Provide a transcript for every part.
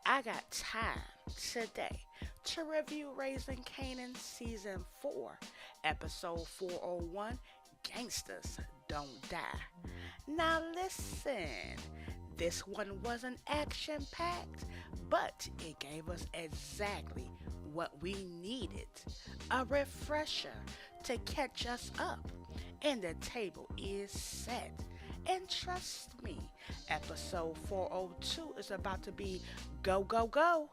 I got time today to review Raising Kanan Season 4, Episode 401, Gangsters Don't Die. Now listen, this one wasn't action packed, but it gave us exactly what we needed, a refresher to catch us up. And the table is set. And trust me, episode 402 is about to be go, go, go.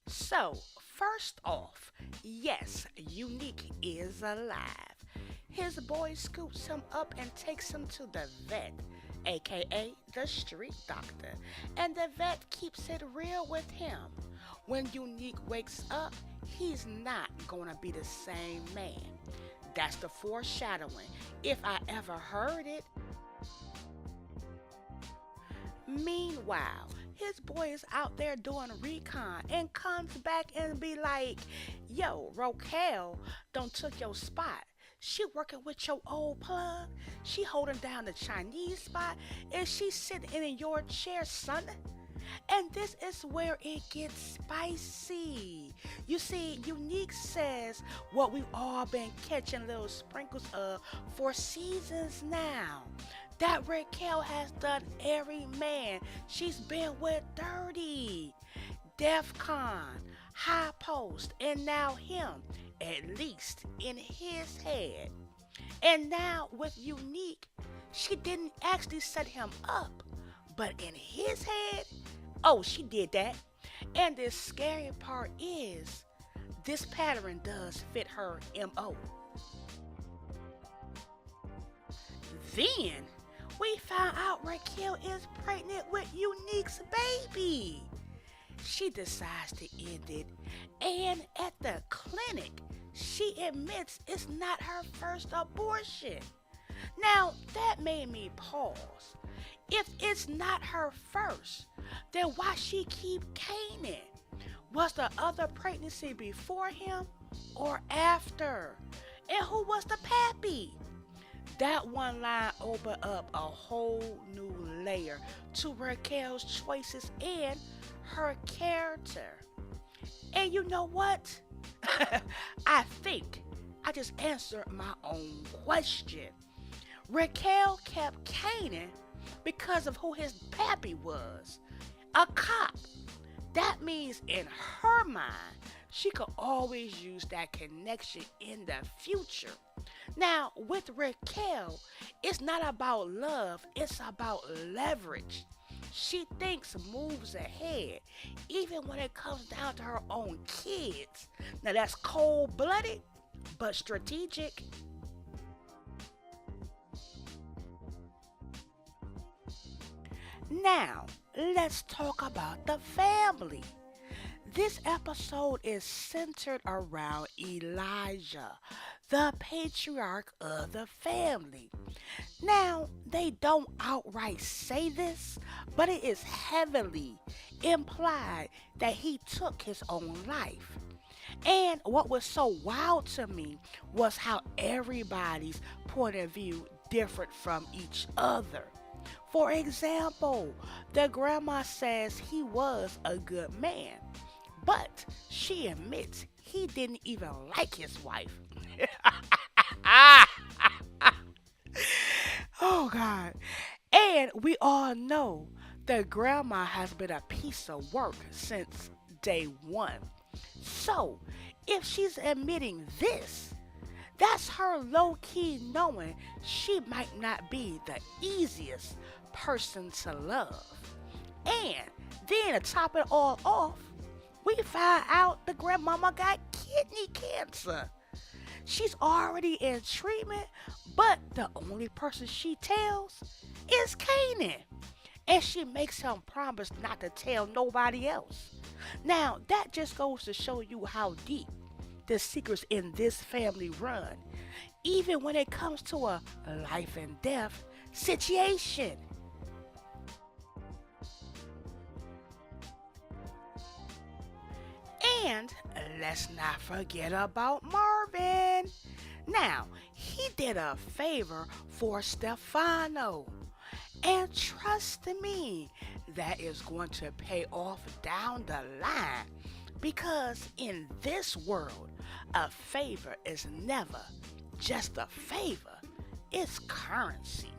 So, first off, yes, Unique is alive. His boy scoops him up and takes him to the vet, aka the street doctor, and the vet keeps it real with him. When Unique wakes up, he's not gonna be the same man. That's the foreshadowing, if I ever heard it. Meanwhile, his boy is out there doing recon and comes back and be like, yo, Raquel don't took your spot. She working with your old plug. She holding down the Chinese spot and she sitting in your chair, son. And this is where it gets spicy. You see, Unique says what we've all been catching little sprinkles of for seasons now. That Raquel has done every man she's been with dirty. Defcon, High Post, and now him, at least in his head. And now with Unique, she didn't actually set him up, but in his head, oh, she did that. And the scary part is, this pattern does fit her MO. Then, we found out Raquel is pregnant with Unique's baby. She decides to end it, and at the clinic, she admits it's not her first abortion. Now, that made me pause. If it's not her first, then why she keep Kanan? Was the other pregnancy before him or after? And who was the pappy? That one line opened up a whole new layer to Raquel's choices and her character. And you know what? I think I just answered my own question. Raquel kept Kanan because of who his pappy was, a cop. That means in her mind, she could always use that connection in the future. Now, with Raquel, it's not about love, it's about leverage. She thinks moves ahead, even when it comes down to her own kids. Now, that's cold-blooded, but strategic. Now, let's talk about the family. This episode is centered around Elijah, the patriarch of the family. Now, they don't outright say this, but it is heavily implied that he took his own life. And what was so wild to me was how everybody's point of view differed from each other. For example, the grandma says he was a good man, but she admits he didn't even like his wife. Oh God. And we all know the grandma has been a piece of work since day one. So, if she's admitting this, that's her low-key knowing she might not be the easiest person to love. And then to top it all off, we find out the grandmama got kidney cancer. She's already in treatment, but the only person she tells is Kanan. And she makes him promise not to tell nobody else. Now, that just goes to show you how deep the secrets in this family run, even when it comes to a life and death situation. And let's not forget about Marvin. Now, he did a favor for Stefano. And trust me, that is going to pay off down the line because in this world, a favor is never just a favor, it's currency.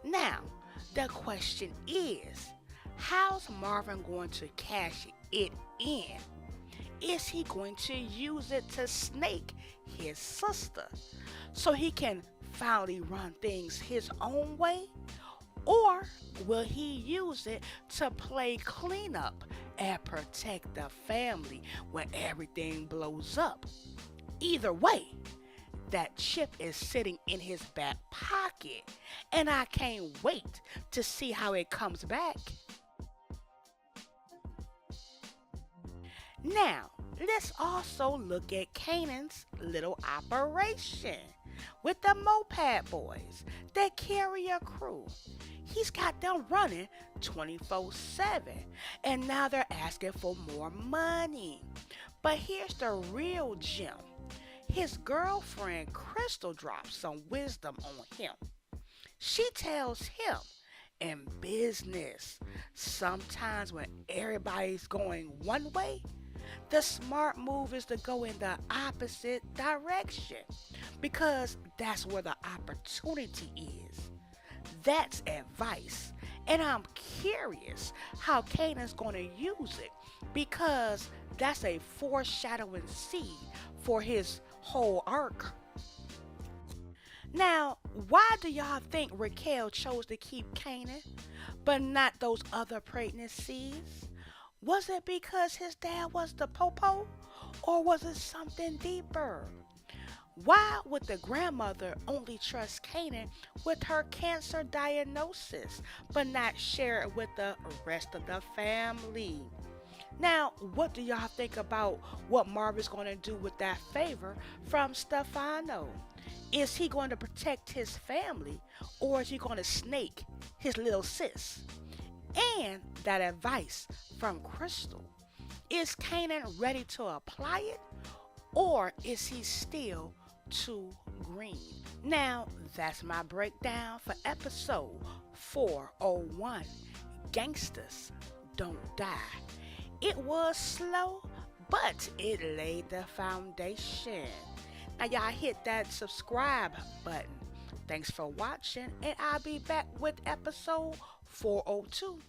Now, the question is, how's Marvin going to cash it in? Is he going to use it to snake his sister so he can finally run things his own way? Or will he use it to play cleanup and protect the family when everything blows up? Either way, that chip is sitting in his back pocket, and I can't wait to see how it comes back. Now, let's also look at Kanan's little operation with the Moped Boys that carry a crew. He's got them running 24/7, and now they're asking for more money. But here's the real gem. His girlfriend Crystal drops some wisdom on him. She tells him in business, sometimes when everybody's going one way, the smart move is to go in the opposite direction because that's where the opportunity is. That's advice. And I'm curious how Kanan's going to use it because that's a foreshadowing seed for his whole arc. Now, why do y'all think Raquel chose to keep Kanan, but not those other pregnant seeds? Was it because his dad was the popo, or was it something deeper? Why would the grandmother only trust Kanan with her cancer diagnosis, but not share it with the rest of the family? Now, what do y'all think about what Marvin's going to do with that favor from Stefano? Is he going to protect his family, or is he going to snake his little sis? And that advice from Crystal. Is Kanan ready to apply it, or is he still too green? Now, that's my breakdown for episode 401, Gangsters Don't Die. It was slow, but it laid the foundation. Now, y'all hit that subscribe button. Thanks for watching, and I'll be back with episode 402.